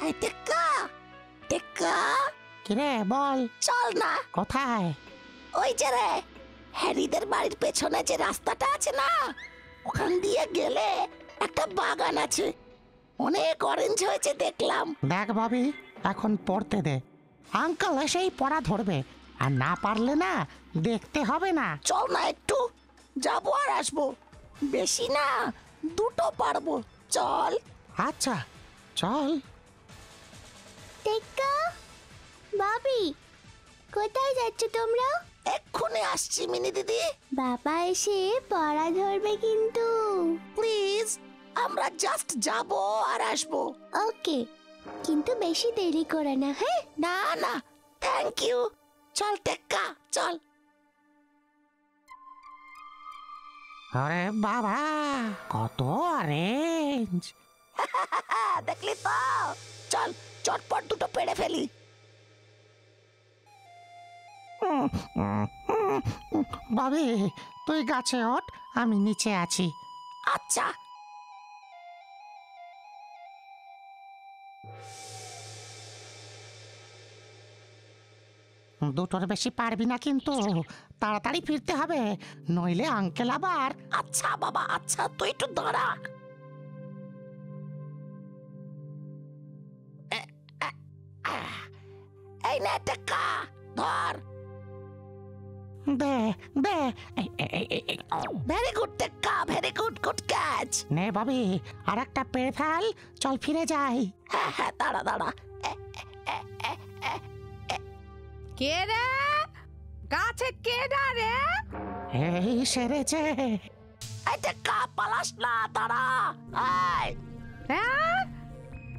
এই টেক্কা টেক্কা, কিরে বল, চল না। কোথায়? ওই যে রে, হ্যারিদের বাড়ির পেছনে যে রাস্তাটা আছে না, ওখান দিয়ে গেলে একটা বাগান আছে, অনেক অরেঞ্জ হয়েছে দেখলাম। দেখ ভাবি, এখন পড়তে দে, আঙ্কেল এসেই পড়া ধরবে, আর না পারলে না দেখতে হবে না। চল না, একটু যাবো আর আসবো, বেশি না, দুটো পারবো, চল। আচ্ছা চল। টেক্কা, বাবি, কোথায় যাচ্ছ তোমরা? এক্ষুনি আসছি মিনি দিদি। বাবা এসে পড়া ধরবে কিন্তু। প্লিজ, আমরা জাস্ট যাবো আর আসবো। ওকে, কিন্তু বেশি দেরি করে না, হ্যাঁ? না না, থ্যাংক ইউ। চল টেক্কা, চল। আরে বাবা, কত অরেঞ্জ! দেখলি তো, চল চটপট দুটো পেড়ে ফেলি। ভাবি, তুই গাছে ওঠ, আমি নিচে আছি। আচ্ছা। দুটোর বেশি পারবি না কিন্তু, তাড়াতাড়ি ফিরতে হবে, নইলে আঙ্কেল আবার। আচ্ছা বাবা, আচ্ছা, তুই একটু দাঁড়া। এই নে টেক্কা, ধর। দে দে, ভেরি গুড টেক্কা, ভেরি গুড, গুড ক্যাচ। নে ভাবি, আর একটা পেয়ে ফেল, চল ফিরে যাই। হ্যাঁ হ্যাঁ, দাঁড়া দাঁড়া। কে রে? গাছে কে রে? এই সেরেছে। এই টেক্কা, পালাস না, দাঁড়া। এই হ্যাঁ,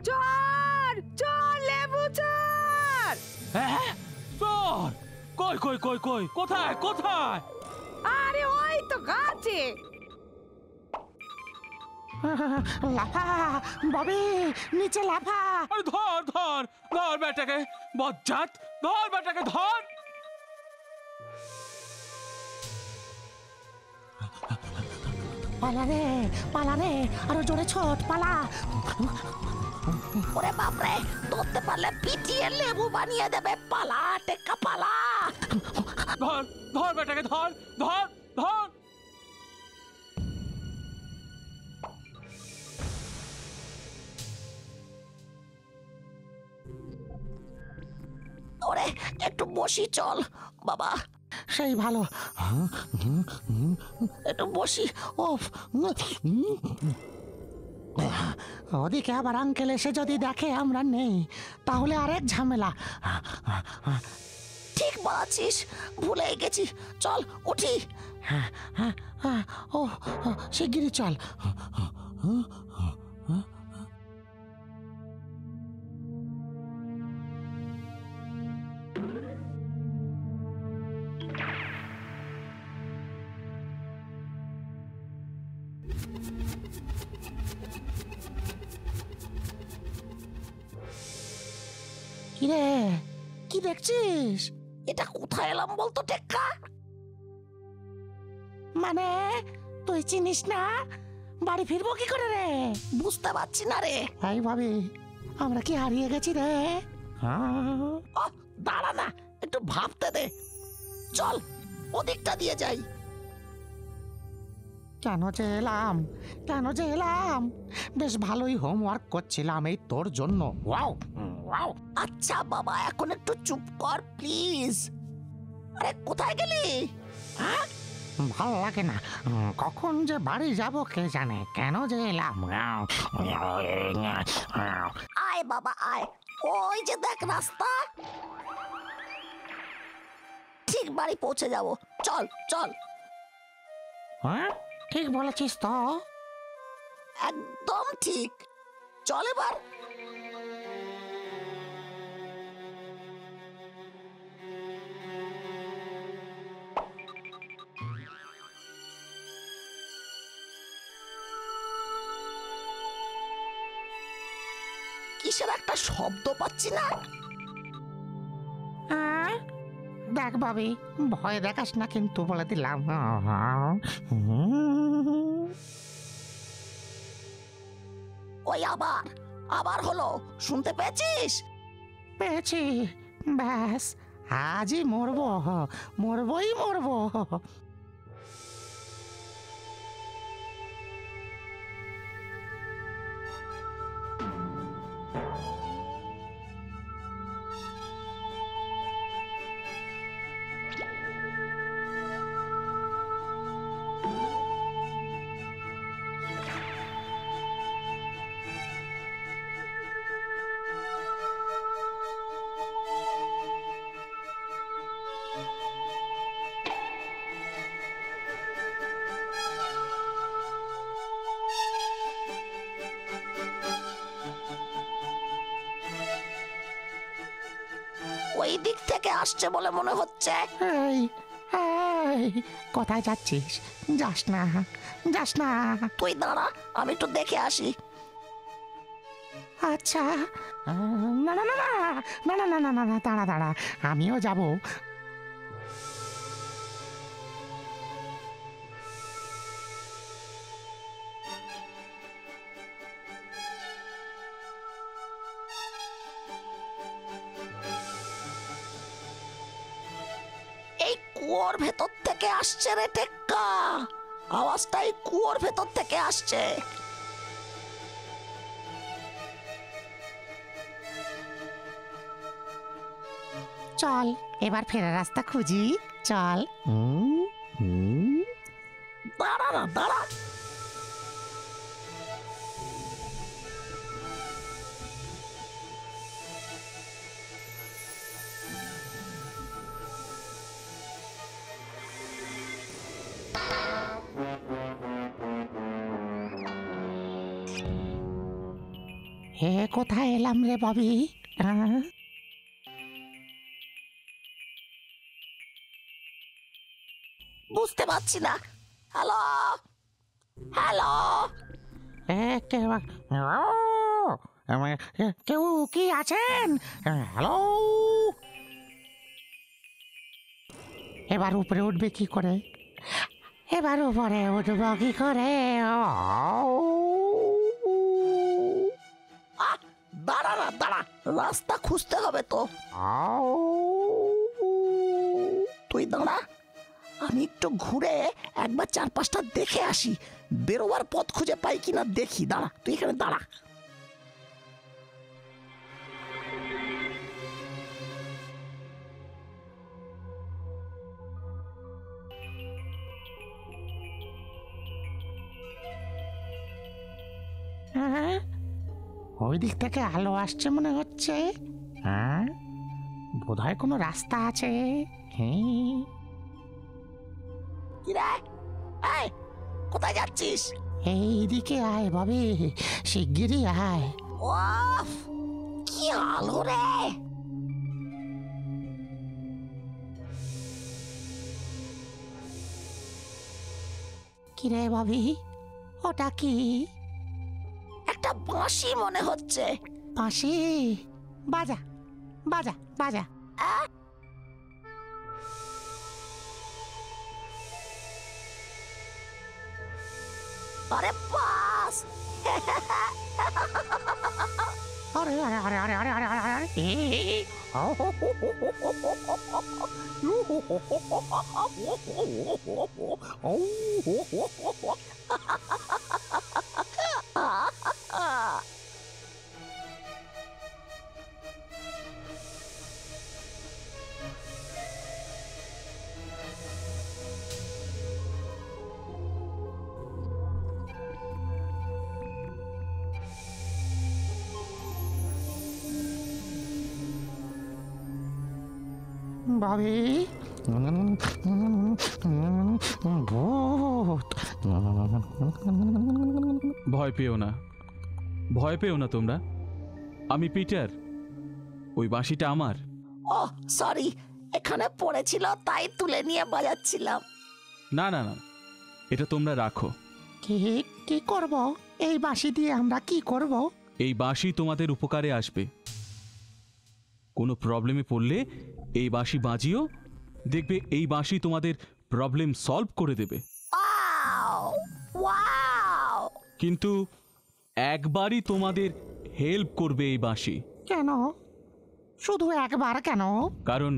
চোর চোর, লেবু চোর। হ্যাঁ, চোর! কই কই কই কই, কোথায় কোথায়? আরে ওই তো গাছে। লাফা ববি, নিচে লাফা। আরে ধর ধর ধর বেটাকে, বজ্জাত, ধর বেটাকে, ধর। পালা রে, পালা রে, আরো জোরে ছোট, পালা। ওরে বাপরে, ধরতে পারলে পিটিয়ে লেবু বানিয়ে দেবে। পালা টেক্কা, পালা। ধর ধর বেটাকে, ধর ধর ধর। ওরে, একটু বসি, চল বাবা, সেই ভালো, একটু বসি। ওফ, ওদিকে আবার আঙ্কেল এসে যদি দেখে আমরা নেই, তাহলে আরেক ঝামেলা। ঠিক বলেছিস, ভুলে গেছি, চল উঠি। ও, শিগগিরই চল। কিরে, কি দেখছিস? এটা কোথায় এলাম বলতো টেক্কা? মানে তুই চিনিস না? বাড়ি ফিরবো কি করে রে? বুঝতে পারছি না রে। এই ভাবি, আমরা কি হারিয়ে গেছি রে? আহ, দাঁড়া না, একটু ভাবতে দে। চল ওদিকটা দিয়ে যাই। কেন যে এলাম, কেন যে এলাম? বেশ ভালোই হোমওয়ার্ক করছিলাম এই তোর জন্য। Wow wow. আচ্ছা বাবা, এখন একটু চুপ কর প্লিজ। আরে কোথায় গেলি? হ্যাঁ, ভালো লাগে না, কখন যে বাড়ি যাব কে জানে, কেন যে এলাম। আয় বাবা আয়, ওই যে দেখ রাস্তা, ঠিক বাড়ি পৌঁছে যাব। চল চল। হ্যাঁ, ঠিক বলেছিস তো। একদম ঠিক, চল এবার। কিসের একটা শব্দ পাচ্ছি না? দেখ ভাবি, ভয় দেখাস না কিন্তু, বলে দিলাম। ওই আবার আবার হলো, শুনতে পেয়েছিস? পেয়েছি। ব্যাস, আজই মরবো, মরবই মরবো। ওই দিক থেকে আসছে বলে মনে হচ্ছে। এই, এই, কোথায় যাচ্ছিস? যাস না, যাস না। তুই দাঁড়া, আমি একটু দেখে আসি। আচ্ছা, না না না না না না না না না না, দাঁড়া দাঁড়া, আমিও যাব। এই কুয়োর ভেতর থেকে আসছে রে টেক্কা, আওয়াজটা এই কুয়োর ভেতর থেকে আসছে। চল, এবার ফেরার রাস্তা খুঁজি, চল। দাঁড়া না, দাঁড়া। হে, কোথায় এলাম রে ববি? বুঝতে পারছি না। Hello, hello. কেউ কি আছেন? হ্যালো। এবার উপরে উঠবে কি করে? এবার উপরে উঠব কি করে? দাঁড়া না, দাঁড়া, রাস্তা খুঁজতে হবে তো। তুই দাঁড়া, আমি একটু ঘুরে একবার চারপাশটা দেখে আসি, বেরোবার পথ খুঁজে পাই কিনা দেখি। দাঁড়া, তুই এখানে দাঁড়া। হ্যাঁ, ওই দিক থেকে আলো আসছে মনে হচ্ছে। হ্যাঁ, বোধহয় কোনো রাস্তা আছে। হ্যাঁ, কি রে? এই, কোথায় যাচ্ছিস? এইদিকে আয় ভাবি, শিগগিরই আয়। ওফ, কি আলো রে! কিরে ভাবি, ওটা কি? একটা বাঁশি মনে হচ্ছে। বাঁশি? বাজা, বাজা, বাজা। আহ, আরে বাস! আরে আরে আরে আরে আরে আরে আরে আরে, ভাবি, ভূত। ভয় পেও না, ভয় পেও না তোমরা। আমি পিটার, ওই বাঁশিটা আমার। ও সরি, এখানে পড়েছিল তাই তুলে নিয়ে বাজাচ্ছিলাম। না না না, এটা তোমরা রাখো। কি কি করব? এই বাঁশি দিয়ে আমরা কি করব? এই বাঁশি তোমাদের উপকারে আসবে। কোনো প্রবলেমে পড়লে এই বাঁশি বাজিও, দেখবে এই বাঁশি তোমাদের প্রবলেম সলভ করে দেবে। Wow, wow! কিন্তু একবারই তোমাদের হেল্প করবে এই বাঁশি। কেন? শুধু একবার কেন? কারণ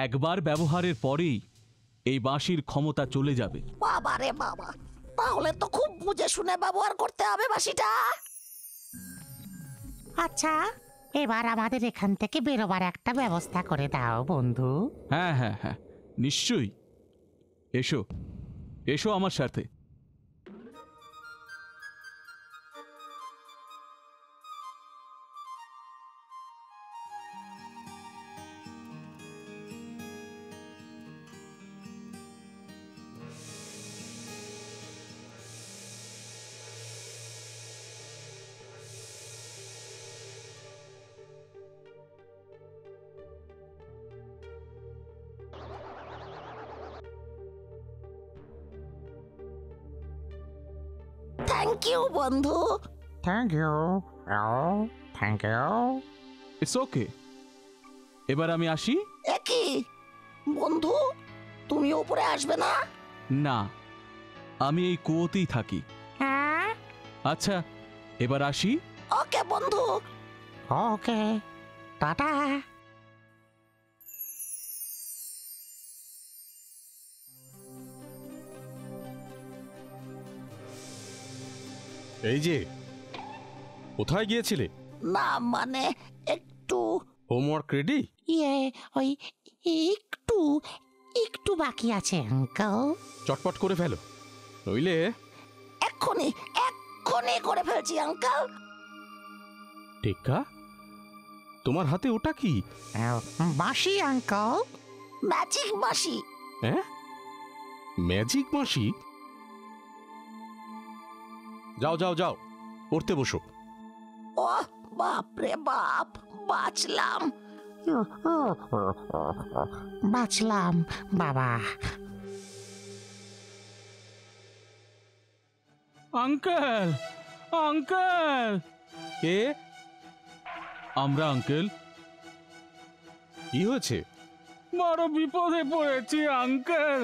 একবার ব্যবহারের পরেই এই বাঁশির ক্ষমতা চলে যাবে। বাবা রে বাবা, তাহলে তো খুব বুঝে শুনে ব্যবহার করতে হবে বাঁশিটা। আচ্ছা, এবার আমাদের এখান থেকে বেরোবার একটা ব্যবস্থা করে দাও বন্ধু। হ্যাঁ হ্যাঁ হ্যাঁ, নিশ্চয়ই। এসো এসো আমার সাথে। থ্যাংক ইউ বন্ধু। Thank you. Thank you. It's okay. এবার আমি আসি। একই বন্ধু, তুমি উপরে আসবে না? না, আমি এই কুয়োতেই থাকি। হ্যাঁ, আচ্ছা, এবার আসি। ওকে বন্ধু। ওকে, টাটা। এই যে, কোথায় গিয়েছিলে? না মানে একটু হোমওয়ার্ক রেডি? ইয়ে, ওই একটু একটু বাকি আছে আঙ্কেল। চটপট করে ফেলো, নইলে। এক্ষুনি এক্ষুনি করে ফেলছি আঙ্কেল। টেক্কা, তোমার হাতে ওটা কি? বাঁশি আঙ্কেল। ম্যাজিক বাঁশি। হ্যাঁ, ম্যাজিক বাঁশি? যাও যাও যাও, পড়তে বসো। ও বাপ রে বাপ, বাঁচলাম। বাঁচলাম বাবা। Uncle, uncle. কে? আমরা আঙ্কেল। কি হয়েছে? বড় বিপদে পড়েছি আঙ্কেল।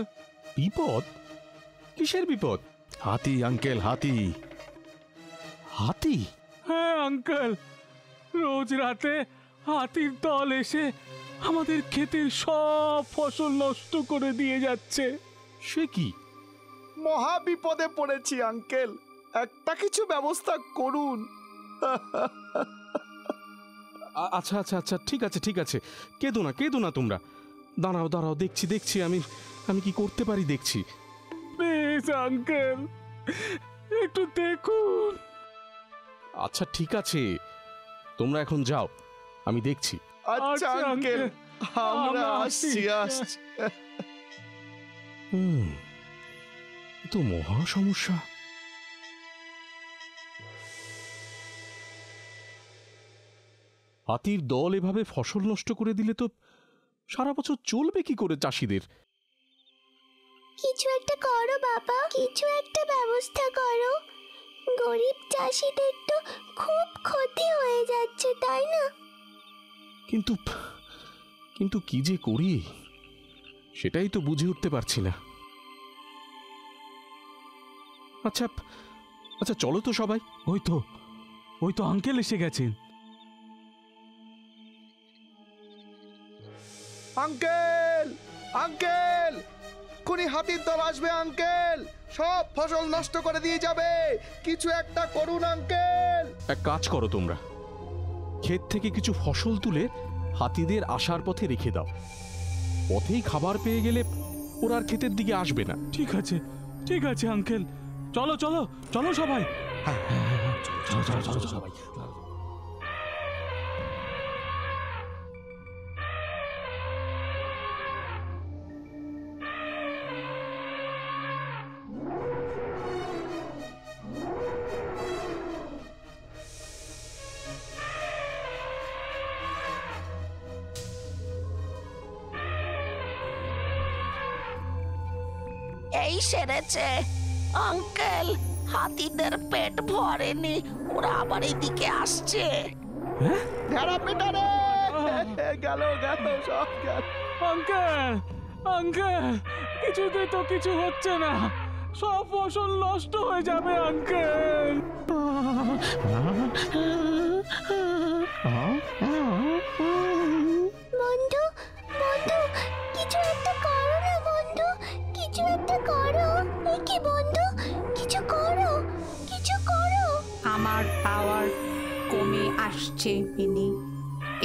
বিপদ? কিসের বিপদ? হাতি আঙ্কেল, হাতি। হাতি? হ্যাঁ আঙ্কেল, রোজ রাতে হাতির দল এসে আমাদের ক্ষেতের সব ফসল নষ্ট করে দিয়ে যাচ্ছে। সে কি? মহা বিপদে পড়েছি আঙ্কেল, একটা কিছু ব্যবস্থা করুন। আচ্ছা আচ্ছা আচ্ছা, ঠিক আছে ঠিক আছে, কেঁদো না কেঁদো না তোমরা। দাঁড়াও দাঁড়াও, দেখছি দেখছি, আমি কি করতে পারি দেখছি। প্লিজ আঙ্কেল, একটু দেখুন। আচ্ছা ঠিক আছে, তোমরা এখন যাও, আমি দেখছি। আচ্ছা আঙ্কেল, আমরা আসছি আসছি। এ তো মহা সমস্যা। হাতির দল এভাবে ফসল নষ্ট করে দিলে তো সারা বছর চলবে কি করে চাষিদের? কিছু একটা করো বাবা, কিছু একটা ব্যবস্থা করো। গরিব চাষিদের তো খুব ক্ষতি হয়ে যাচ্ছে, তাই না? কিন্তু কিন্তু কি যে করি সেটাই তো বুঝে উঠতে পারছি না। আচ্ছা আচ্ছা, চলো তো সবাই। ওই তো আঙ্কেল এসে গেছেন। আঙ্কেল আঙ্কেল, কোনি হাতির দল আসবে আঙ্কেল, সব ফসল নষ্ট করে দিয়ে যাবে, কিছু একটা করুন আঙ্কেল। এক কাজ করো তোমরা, ক্ষেত থেকে কিছু ফসল তুলে হাতিদের আসার পথে রেখে দাও। পথেই খাবার পেয়ে গেলে ওরা আর ক্ষেতের দিকে আসবে না। ঠিক আছে আঙ্কেল, চলো চলো চলো সবাই। সবাই এই সেরেছে আঙ্কেল, হাতিদের পেট ভরেনি, ওরা আবার এদিকে আসছে। ঘেরা পেটারে গেল গেল, সব গেল। আঙ্কেল, কিছুতে তো কিছু হচ্ছে না, সব ফসল নষ্ট হয়ে যাবে আঙ্কেল। বন্ধু বন্ধু কিছু একটা করো না বন্ধু, কিছু একটা করো। এ কি বন্ধু, কিছু করো, কিছু করো। আমার পাওয়ার কমে আসছে মিনি,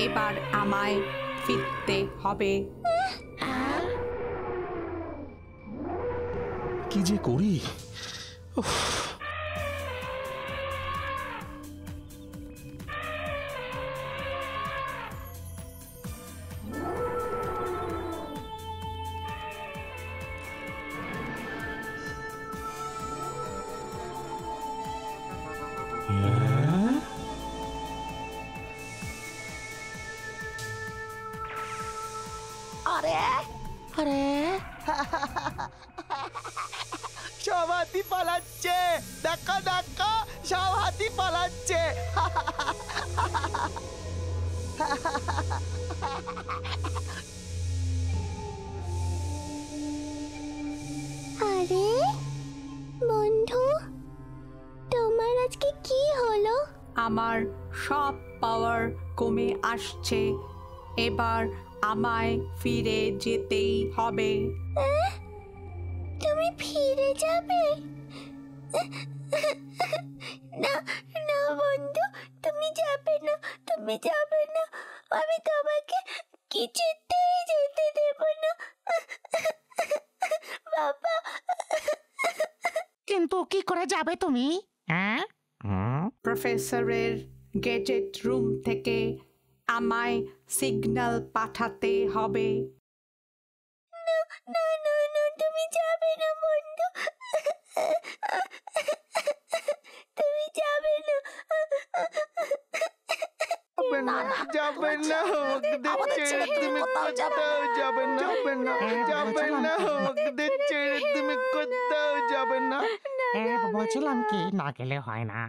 এবার আমায় ফিরতে হবে। কি যে করি। উফ। আরে আরে সব হাতি পালাচ্ছে, দেখা দেখা সব হাতি পালাচ্ছে। আরে বন্ধু, তোমার আজকে কি হলো? আমার সব পাওয়ার কমে আসছে, এবার আমায় ফিরে যেতেই হবে। তুমি ফিরে যাবে? না না বন্ধু, তুমি যাবে না, তুমি যাবে না, আমি তোমাকে কিছুতেই যেতে দেব না। বাবা, কিন্তু কি করে যাবে তুমি? হ্যাঁ প্রফেসরের গেজেট রুম থেকে আমায় সিগন্যাল পাঠাতে হবে। না না না, তুমি যাবে না বন্ধু, তুমি যাবে না। যাবেন না, আমাদের ছেড়ে তুমি কোথাও যাবেন না, যাবেন না, যাবেন না, আমাদের ছেড়ে তুমি কোথাও যাবেন না। বলছিলাম কি না গেলে হয় না।